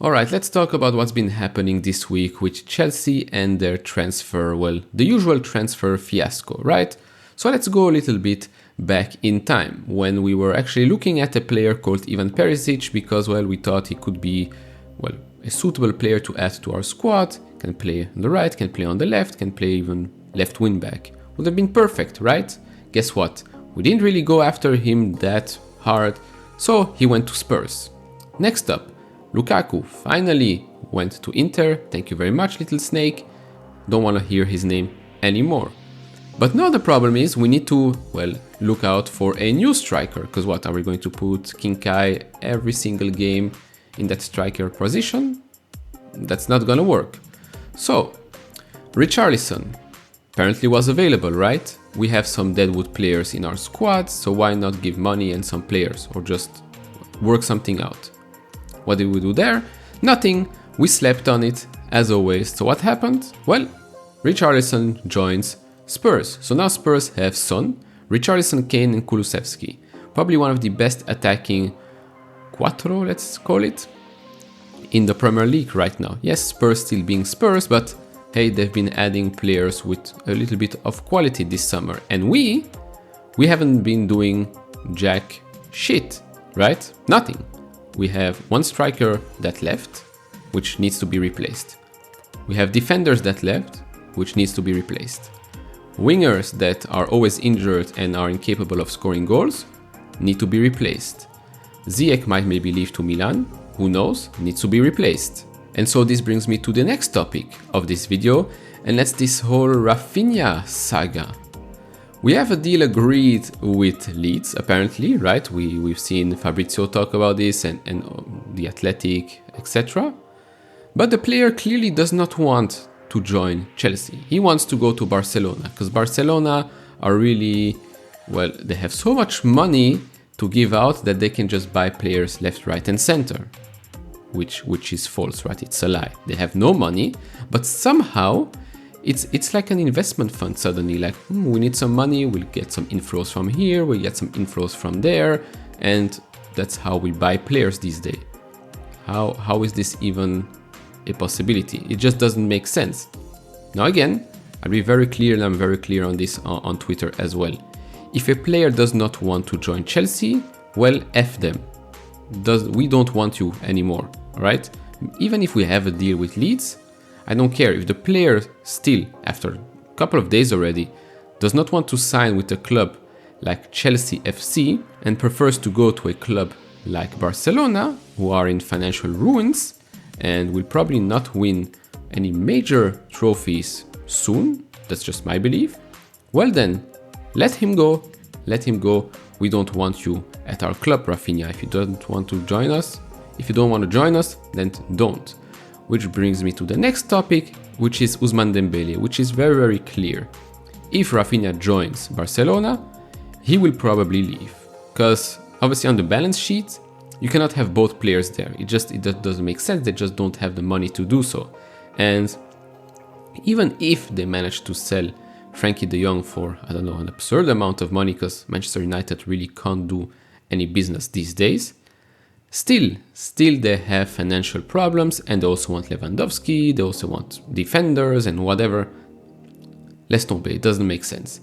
Alright, let's talk about what's been happening this week with Chelsea and their transfer, well, the usual transfer fiasco, right? So let's go a little bit back in time when we were actually looking at a player called Ivan Perisic because, well, we thought he could be, well, a suitable player to add to our squad, can play on the right, can play on the left, can play even left wing back. Would have been perfect, right? Guess what? We didn't really go after him that hard, so he went to Spurs. Next up, Lukaku finally went to Inter. Thank you very much, little snake. Don't want to hear his name anymore. But now the problem is we need to, well, look out for a new striker. Because what, are we going to put King Kai every single game in that striker position? That's not gonna work. So, Richarlison apparently was available, right? We have some Deadwood players in our squad, so why not give money and some players or just work something out? What did we do there? Nothing. We slept on it, as always. So what happened? Well, Richarlison joins Spurs. So now Spurs have Son, Richarlison, Kane and Kulusevski. Probably one of the best attacking quattro, let's call it, in the Premier League right now. Yes, Spurs still being Spurs, but hey, they've been adding players with a little bit of quality this summer. And we haven't been doing jack shit, right? Nothing. We have one striker that left, which needs to be replaced. We have defenders that left, which needs to be replaced. Wingers that are always injured and are incapable of scoring goals need to be replaced. Ziyech might maybe leave to Milan, who knows, needs to be replaced. And so this brings me to the next topic of this video, and that's this whole Raphinha saga. We have a deal agreed with Leeds, apparently, right? We've seen Fabrizio talk about this and The Athletic, etc. But the player clearly does not want to join Chelsea. He wants to go to Barcelona, because Barcelona are really, well, they have so much money to give out that they can just buy players left, right and center. Which is false, right? It's a lie. They have no money, but somehow it's like an investment fund suddenly, like we need some money, we'll get some inflows from here, we'll get some inflows from there, and that's how we buy players these days. How is this even a possibility? It just doesn't make sense. Now again, I'll be very clear, and I'm very clear on this on Twitter as well. If a player does not want to join Chelsea, well, F them. We don't want you anymore, alright? Even if we have a deal with Leeds, I don't care. If the player still, after a couple of days already, does not want to sign with a club like Chelsea FC and prefers to go to a club like Barcelona, who are in financial ruins and will probably not win any major trophies soon, that's just my belief, well then, let him go. Let him go. We don't want you at our club, Raphinha. If you don't want to join us, then don't. Which brings me to the next topic, which is Ousmane Dembele, which is very, very clear. If Raphinha joins Barcelona, he will probably leave. Because obviously on the balance sheet, you cannot have both players there. It doesn't make sense. They just don't have the money to do so. And even if they manage to sell Frankie de Jong for, I don't know, an absurd amount of money, because Manchester United really can't do any business these days, Still they have financial problems, and they also want Lewandowski, they also want defenders and whatever. Laisse tomber, it doesn't make sense.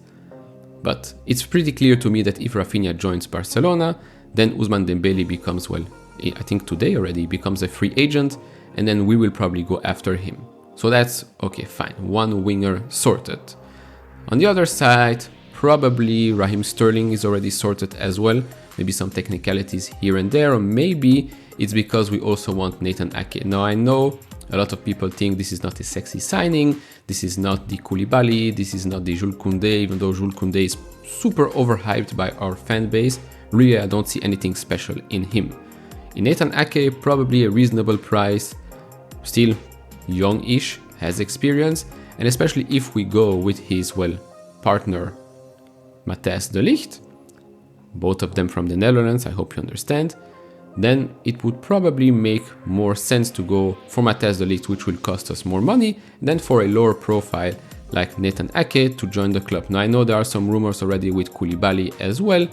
But it's pretty clear to me that if Raphinha joins Barcelona, then Ousmane Dembele becomes, well, I think today already, becomes a free agent, and then we will probably go after him. So that's, okay, fine, one winger sorted. On the other side, probably Raheem Sterling is already sorted as well. Maybe some technicalities here and there, or maybe it's because we also want Nathan Ake. Now I know a lot of people think this is not a sexy signing, this is not the Koulibaly, this is not the Jules Koundé, even though Jules Koundé is super overhyped by our fan base. Really, I don't see anything special in him. In Nathan Ake, probably a reasonable price, still young-ish, has experience, and especially if we go with his, well, partner Matthijs de Ligt, both of them from the Netherlands, I hope you understand, then it would probably make more sense to go for Matthijs de Ligt, which will cost us more money, than for a lower profile like Nathan Ake to join the club. Now I know there are some rumors already with Koulibaly as well,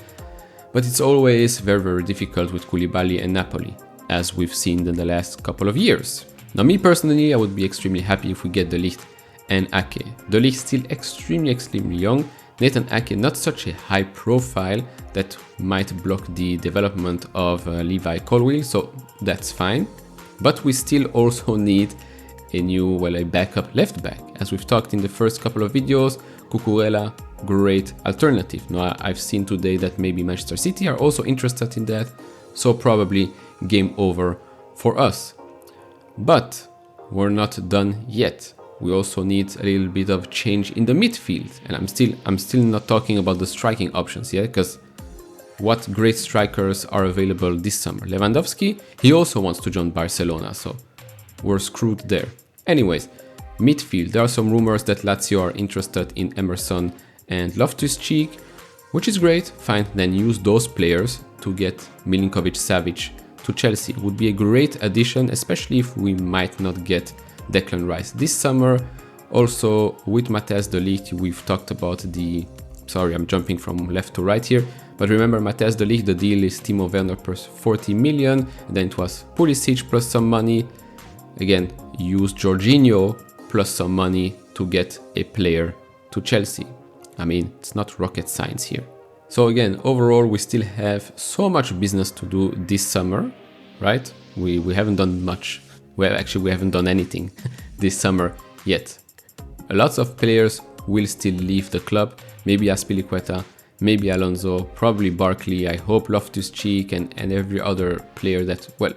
but it's always very, very difficult with Koulibaly and Napoli. as we've seen in the last couple of years. Now, me personally, I would be extremely happy if we get the Ligt and Ake. The Ligt still extremely young. Nathan Ake not such a high profile that might block the development of Levi Colwill, so that's fine. But we still also need a new, well, a backup left back. As we've talked in the first couple of videos, Cucurella, great alternative. Now, I've seen today that maybe Manchester City are also interested in that, so probably game over for us. But we're not done yet. We also need a little bit of change in the midfield, and I'm still not talking about the striking options yet, because what great strikers are available this summer? Lewandowski, he also wants to join Barcelona, so we're screwed there. Anyways, midfield, there are some rumors that Lazio are interested in Emerson and Loftus-Cheek, which is great, fine, then use those players to get Milinkovic-Savic to Chelsea. Would be a great addition, especially if we might not get Declan Rice this summer. Also, with Matthias de Ligt, we've talked about the... Sorry, I'm jumping from left to right here. But remember, Matthias de Ligt, the deal is Timo Werner plus 40 million. Then it was Pulisic plus some money. Again, use Jorginho plus some money to get a player to Chelsea. I mean, it's not rocket science here. So again, overall, we still have so much business to do this summer, right? We haven't done much. Well, actually, we haven't done anything this summer yet. Lots of players will still leave the club. Maybe Azpilicueta, maybe Alonso, probably Barkley. I hope Loftus-Cheek and every other player that, well,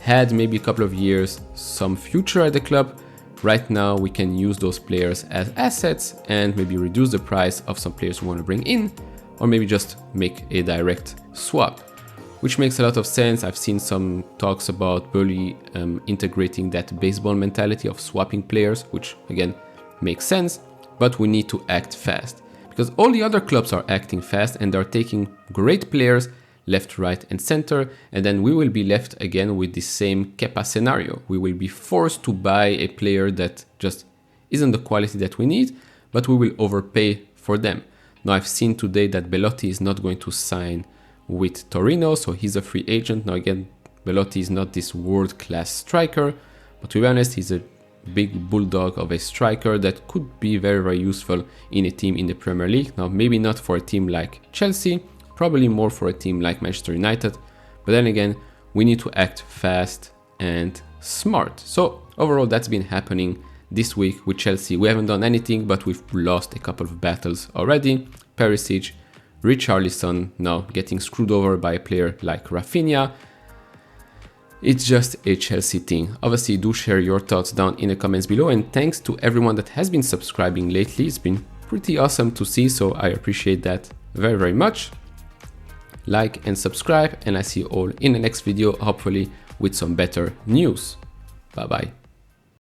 had maybe a couple of years some future at the club. Right now, we can use those players as assets and maybe reduce the price of some players we want to bring in, or maybe just make a direct swap, which makes a lot of sense. I've seen some talks about Burley integrating that baseball mentality of swapping players, which again makes sense, but we need to act fast because all the other clubs are acting fast and they're taking great players left, right and center, and then we will be left again with the same Kepa scenario. We will be forced to buy a player that just isn't the quality that we need, but we will overpay for them. Now, I've seen today that Belotti is not going to sign with Torino, so he's a free agent. Now again, Belotti is not this world-class striker, but to be honest, he's a big bulldog of a striker that could be very useful in a team in the Premier League. Now, maybe not for a team like Chelsea, probably more for a team like Manchester United, but then again, we need to act fast and smart. So overall, that's been happening this week with Chelsea. We haven't done anything, but we've lost a couple of battles already. Perisic, Richarlison now getting screwed over by a player like Raphinha. It's just a Chelsea thing. Obviously, do share your thoughts down in the comments below, and thanks to everyone that has been subscribing lately. It's been pretty awesome to see, so I appreciate that very much. Like and subscribe, and I see you all in the next video, hopefully with some better news. Bye bye.